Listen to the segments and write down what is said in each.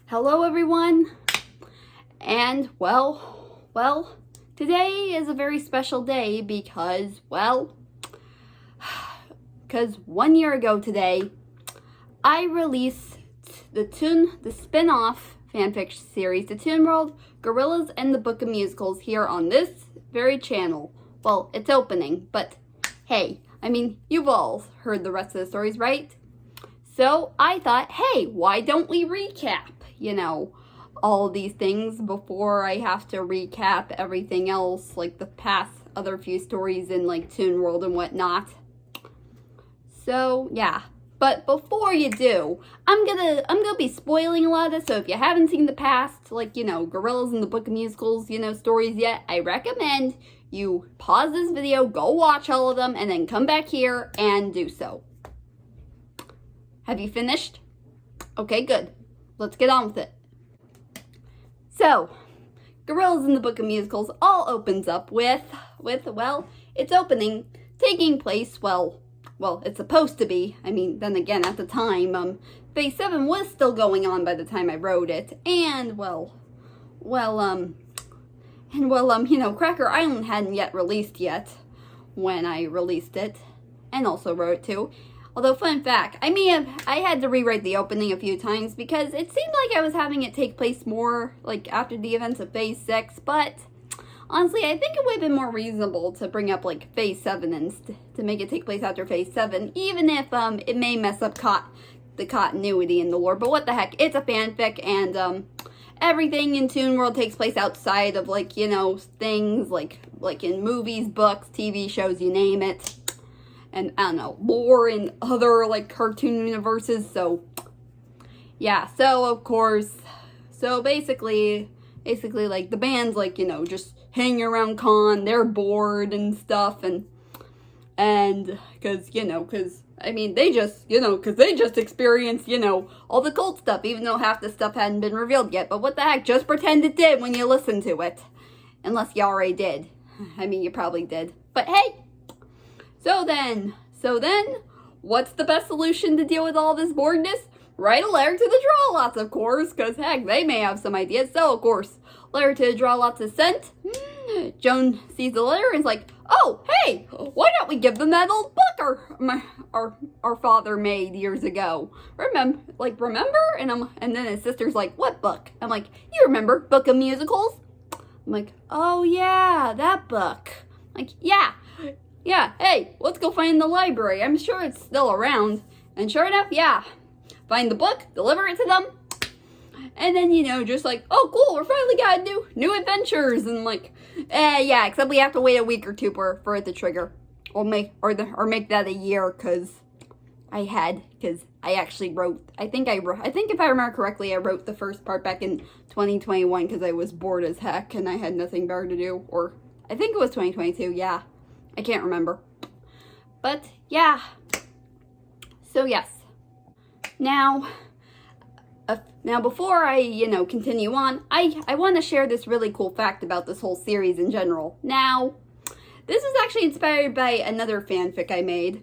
Hello everyone, and well, today is a very special day because 1 year ago today, I released the spin-off fanfic series, The Toon World, Gorillaz, and the Book of Musicals here on this very channel. Well, it's opening, but hey, you've all heard the rest of the stories, right? So I thought, hey, why don't we recap, all these things before I have to recap everything else, like the past other few stories in like Toon World and whatnot. So yeah, but before you do, I'm gonna be spoiling a lot of this. So if you haven't seen the past, Gorillaz and the Book of Musicals, stories yet, I recommend you pause this video, go watch all of them, and then come back here and do so. Have you finished? Okay, good. Let's get on with it. So, Gorillaz and the Book of Musicals all opens up with its opening taking place, it's supposed to be. Then again, at the time, Phase 7 was still going on by the time I wrote it, and Cracker Island hadn't yet released yet when I released it, and also wrote it too. Although, fun fact, I had to rewrite the opening a few times because it seemed like I was having it take place more, after the events of Phase 6, but honestly, I think it would have been more reasonable to bring up, Phase 7 and to make it take place after Phase 7, even if, it may mess up the continuity in the lore, but what the heck, it's a fanfic, and, everything in Toon World takes place outside of, things, like in movies, books, TV shows, you name it. And, I don't know, lore in other, cartoon universes, so, yeah, so, of course, basically, the band's, just hanging around con, they're bored and stuff, and, because they just experienced, all the cult stuff, even though half the stuff hadn't been revealed yet, but what the heck, just pretend it did when you listen to it, unless you already did. You probably did, but hey! So then, what's the best solution to deal with all this boredness? Write a letter to the Draw-Lots, of course, because heck, they may have some ideas. So, of course, letter to the Draw-Lots is sent. Joan sees the letter and is like, oh, hey, why don't we give them that old book our father made years ago? Remember? And then his sister's like, what book? I'm like, you remember Book of Musicals? I'm like, oh yeah, that book. Yeah, hey, let's go find the library. I'm sure it's still around. And sure enough, yeah. Find the book, deliver it to them. And then, oh, cool, we're finally got new adventures. And yeah, except we have to wait a week or two for it to trigger. Or make that a year, because I actually wrote, I think if I remember correctly, I wrote the first part back in 2021 because I was bored as heck and I had nothing better to do. Or I think it was 2022, yeah. I can't remember. But, yeah. So, yes. Now before I, continue on, I want to share this really cool fact about this whole series in general. Now, this is actually inspired by another fanfic I made,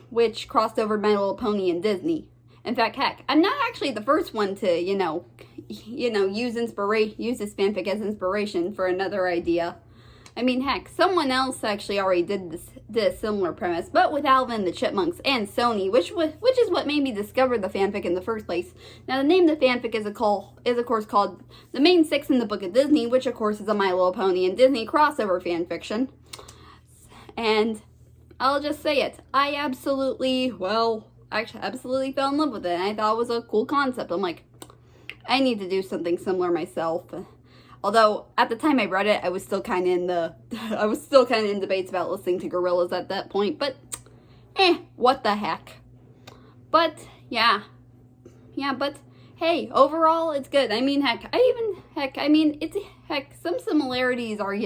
which crossed over My Little Pony and Disney. In fact, heck, I'm not actually the first one to, use this fanfic as inspiration for another idea. Heck, someone else actually already did this similar premise, but with Alvin, the Chipmunks, and Sony, which is what made me discover the fanfic in the first place. Now, the name of the fanfic is of course called The Main Six in the Book of Disney, which of course is a My Little Pony and Disney crossover fanfiction. And I'll just say it, I absolutely fell in love with it, and I thought it was a cool concept. I'm like, I need to do something similar myself. Although, at the time I read it, I was still kind of in debates about listening to Gorillaz at that point, but, what the heck. But, yeah, but, hey, overall, it's good. Some similarities are,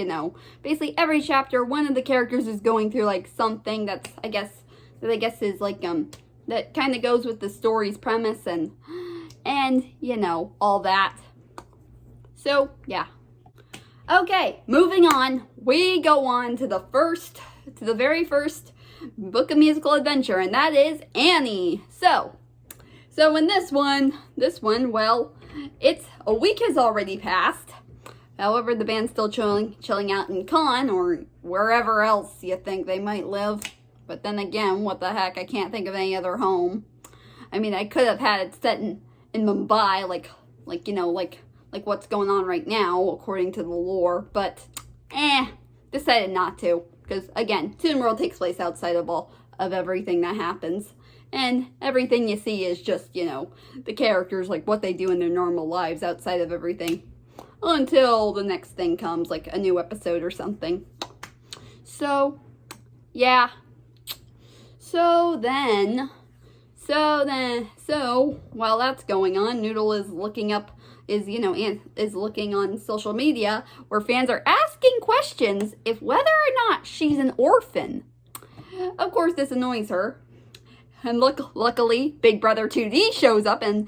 basically every chapter, one of the characters is going through, something that's, I guess is, that kind of goes with the story's premise, and, all that. So, yeah. Okay, moving on. We go on to the very first Book of Musical adventure, and that is Annie. So So in this one, well, it's a week has already passed. However, the band's still chilling out in Cannes or wherever else you think they might live. But then again, what the heck? I can't think of any other home. I mean, I could have had it set in Mumbai, like what's going on right now, according to the lore. But, decided not to. Because, again, Toon World takes place outside of everything that happens. And everything you see is just, the characters, like what they do in their normal lives outside of everything. Until the next thing comes, like a new episode or something. So, yeah. So while that's going on, Noodle is looking on social media where fans are asking questions if whether or not she's an orphan. Of course, this annoys her. And luckily, Big Brother 2D shows up and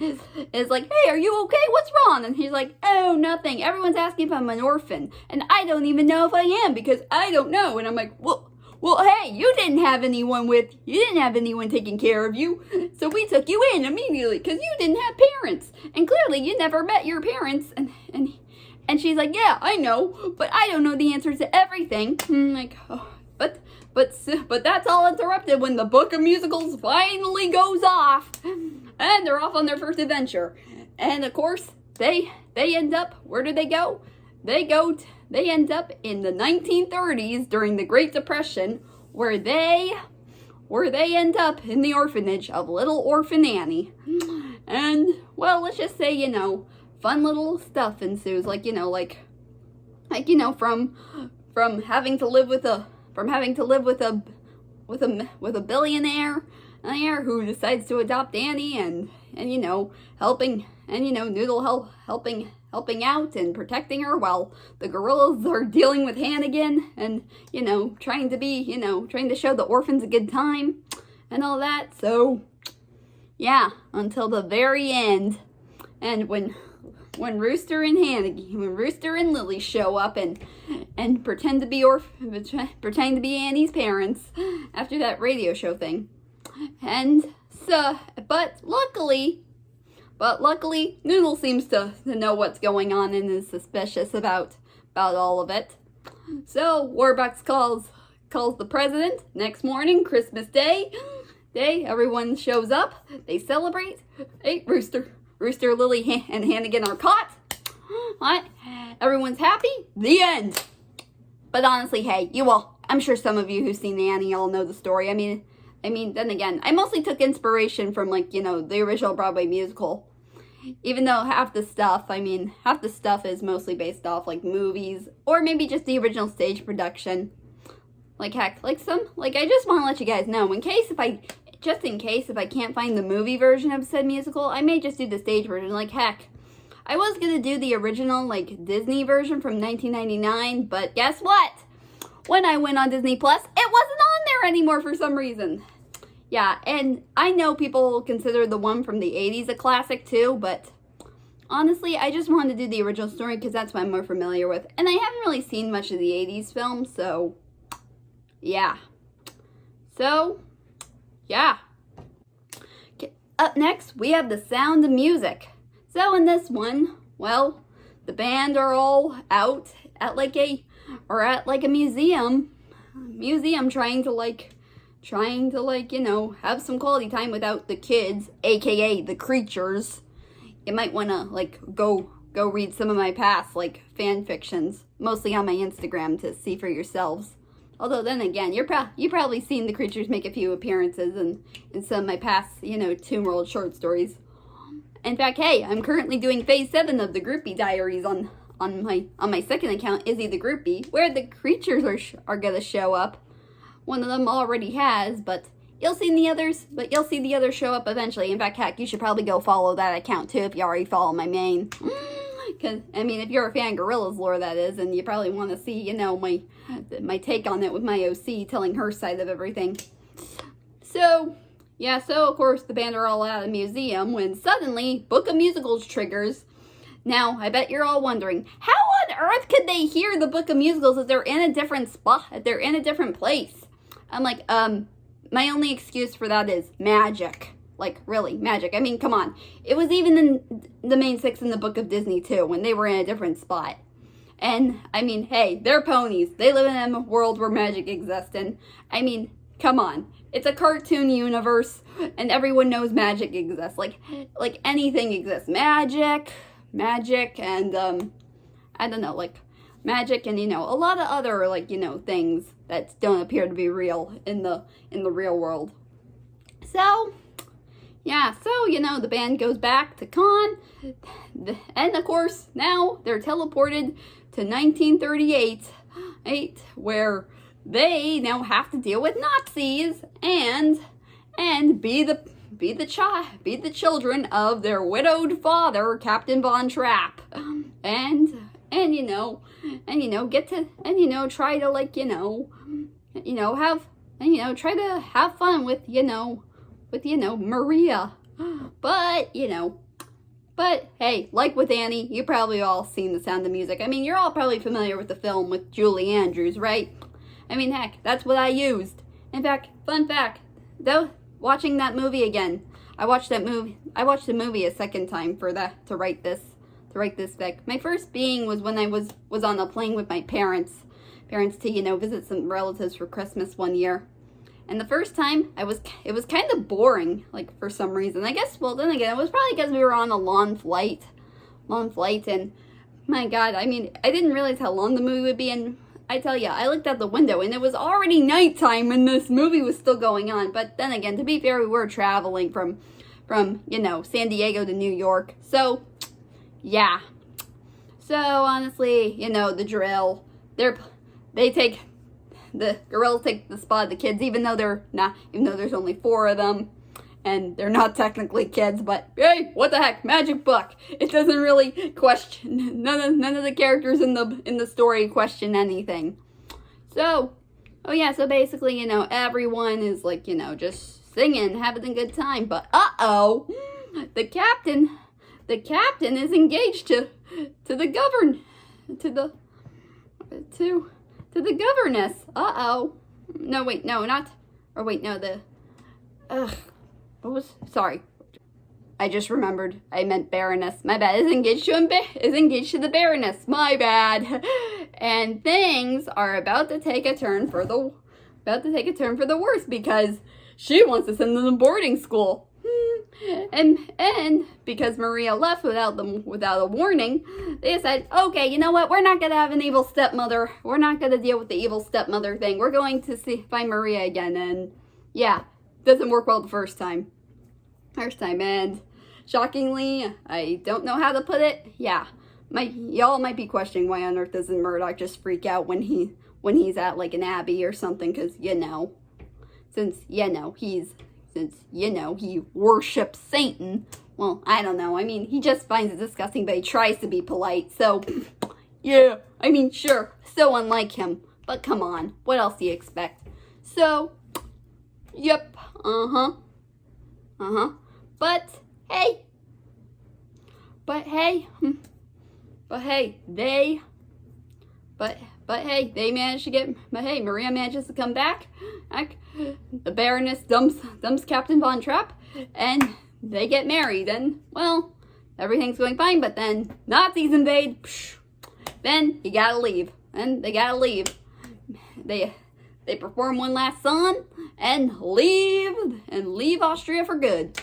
is like, hey, are you okay? What's wrong? And he's like, oh, nothing. Everyone's asking if I'm an orphan. And I don't even know if I am because I don't know. And I'm like, well, hey, you didn't have anyone taking care of you. So we took you in immediately because you didn't have parents. And clearly you never met your parents. And she's like, yeah, I know, but I don't know the answers to everything. I'm like, oh, but that's all interrupted when the Book of Musicals finally goes off. And they're off on their first adventure. And of course, they end up, where do they go? They end up in the 1930s during the Great Depression, where they end up in the orphanage of little orphan Annie. And, well, let's just say, fun little stuff ensues, from having to live with a billionaire who decides to adopt Annie and helping helping out and protecting her while the Gorillaz are dealing with Hannigan and, trying to show the orphans a good time and all that. So, yeah, until the very end. And when Rooster and Lily show up and pretend to be Annie's parents after that radio show thing. And so, but luckily, Noodle seems to know what's going on and is suspicious about all of it. So Warbucks calls the president next morning, Christmas Day. Everyone shows up. They celebrate. Hey, Rooster, Lily, and Hannigan are caught. What? Everyone's happy. The end. But honestly, hey, I'm sure some of you who've seen Annie all know the story. I mean, then again, I mostly took inspiration from, the original Broadway musical. Even though half the stuff is mostly based off, movies, or maybe just the original stage production. I just want to let you guys know, in case if I can't find the movie version of said musical, I may just do the stage version. I was going to do the original, Disney version from 1999, but guess what? When I went on Disney Plus, it wasn't on there anymore for some reason. Yeah, and I know people consider the one from the 80s a classic too, but honestly, I just wanted to do the original story because that's what I'm more familiar with. And I haven't really seen much of the 80s films, so yeah. Okay, up next, we have The Sound of Music. So in this one, well, the band are all out at a museum trying to have some quality time without the kids, aka the creatures. You might want to go read some of my past fan fictions, mostly on my Instagram, to see for yourselves. Although then again, you've probably seen the creatures make a few appearances in some of my past Toon World short stories. In fact, hey, I'm currently doing phase 7 of the Groupie Diaries on my second account, Izzy the Groupie, where the creatures are gonna show up. One of them already has, but you'll see the others show up eventually. In fact, heck, you should probably go follow that account too if you already follow my main. Because, if you're a fan of Gorillaz lore, that is, and you probably want to see, my take on it with my OC telling her side of everything. So of course, the band are all at a museum when suddenly Book of Musicals triggers. Now, I bet you're all wondering, how on earth could they hear the Book of Musicals if they're in a different spot, if they're in a different place? I'm like, my only excuse for that is magic. Like, really, magic. I mean, come on. It was even in the main six in the Book of Disney, too, when they were in a different spot. And, I mean, hey, they're ponies. They live in a world where magic exists. And, I mean, come on. It's a cartoon universe, and everyone knows magic exists. Like anything exists. Magic, and, I don't know, like, magic and, a lot of other, like, things that don't appear to be real in the real world. So, yeah, so, the band goes back to Con, and of course, now they're teleported to 1938, where they now have to deal with Nazis and be the children of their widowed father, Captain Von Trapp, and get to, try to, like, try to have fun with, Maria. But hey, like with Annie, you probably all seen The Sound of Music. I mean, you're all probably familiar with the film with Julie Andrews, right? I mean, heck, that's what I used. In fact, fun fact, though, watching that movie again, I watched the movie a second time to write this fic. My first being was when I was on a plane with my parents to, visit some relatives for Christmas one year. And the first time, it was kind of boring, like, for some reason. I guess, well, then again, it was probably because we were on a long flight, and, my God, I mean, I didn't realize how long the movie would be, and I tell you, I looked out the window, and it was already nighttime, and this movie was still going on. But then again, to be fair, we were traveling from San Diego to New York, so, yeah. So, honestly, the drill, the Gorillaz take the spot of the kids, even though there's only 4 of them, and they're not technically kids, but hey, what the heck, magic book. It doesn't really question, none of the characters in the story question anything. So, so basically, everyone is like, just singing, having a good time, but the captain is engaged to the governess. No, wait, no, not, or wait, no, sorry. I just remembered. I meant Baroness. My bad. Is engaged to the Baroness. My bad. And things are about to take a turn for the worse, because she wants to send them to boarding school. And because Maria left without a warning, they said, okay, you know what? We're not going to have an evil stepmother. We're not going to deal with the evil stepmother thing. We're going to find Maria again. And yeah, doesn't work well the first time. And shockingly, I don't know how to put it. Yeah, y'all might be questioning why on earth doesn't Murdoch just freak out when he's at like an abbey or something? Because since he worships Satan. Well, I don't know. I mean, he just finds it disgusting, but he tries to be polite. So, yeah. I mean, sure. So unlike him. But come on. What else do you expect? So, yep. But hey, Maria manages to come back. The Baroness dumps Captain Von Trapp, and they get married, and, well, everything's going fine, but then Nazis invade. Then you gotta leave, and they gotta leave. They perform one last song and leave Austria for good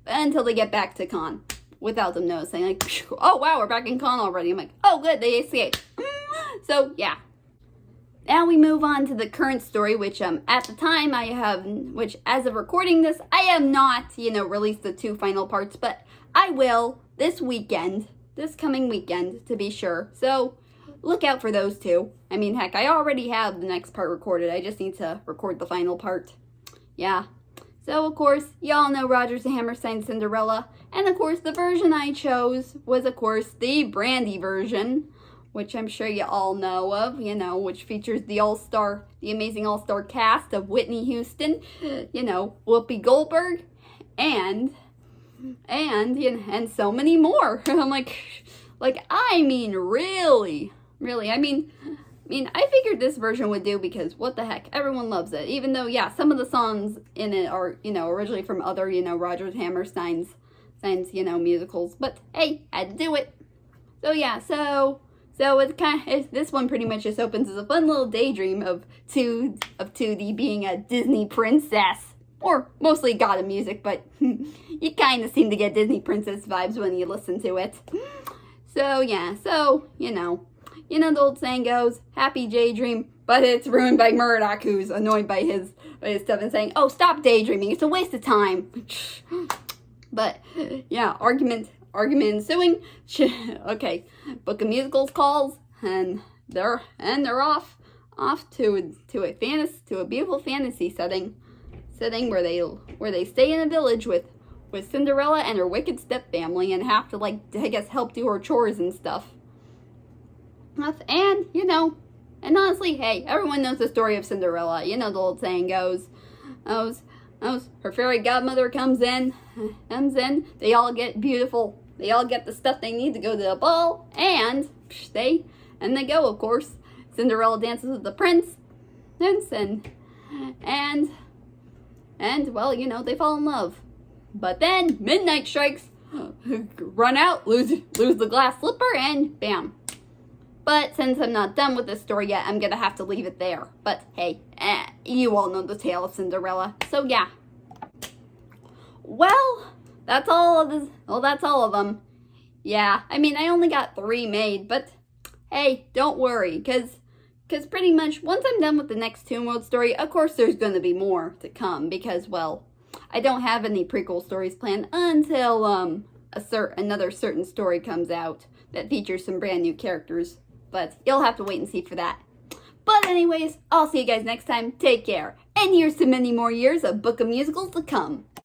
until they get back to Con without them noticing. Like, oh wow, we're back in Con already. I'm like, oh good, they escaped. So yeah. Now we move on to the current story, which at the time which as of recording this, I have not released the 2 final parts, but I will this coming weekend to be sure. So look out for those 2. I mean, heck, I already have the next part recorded. I just need to record the final part. Yeah. So, of course, y'all know Rodgers and Hammerstein's Cinderella. And, of course, the version I chose was, of course, the Brandy version, which I'm sure you all know of, which features the amazing all-star cast of Whitney Houston, Whoopi Goldberg, and so many more. I'm like, I mean, really, I mean, mean, I figured this version would do because what the heck, everyone loves it. Even though, yeah, some of the songs in it are, originally from other, Rodgers Hammerstein's, musicals. But hey, had to do it. So yeah, so this one pretty much just opens as a fun little daydream of Tootie being a Disney princess, or mostly God of Music, but you kind of seem to get Disney princess vibes when you listen to it. So yeah, the old saying goes, happy daydream, but it's ruined by Murdoch, who's annoyed by his stuff and saying, oh, stop daydreaming, it's a waste of time. But yeah, argument ensuing. Okay, Book of Musicals calls, and they're off to a beautiful fantasy setting where they stay in a village with Cinderella and her wicked stepfamily and have to, I guess, help do her chores and stuff. And and honestly, hey, everyone knows the story of Cinderella. The old saying goes, her fairy godmother comes in, they all get the stuff they need to go to the ball, and they go, of course. Cinderella dances with the prince, and well, they fall in love. But then midnight strikes, run out, lose the glass slipper, and bam. But since I'm not done with this story yet, I'm gonna have to leave it there. But hey, you all know the tale of Cinderella. So yeah. Well, that's all of this. Well, that's all of them. Yeah, I mean, I only got 3 made, but hey, don't worry, cause pretty much once I'm done with the next Toon World story, of course there's gonna be more to come, because, well, I don't have any prequel stories planned until another certain story comes out that features some brand new characters. But you'll have to wait and see for that. But anyways, I'll see you guys next time. Take care. And here's to many more years of Book of Musicals to come.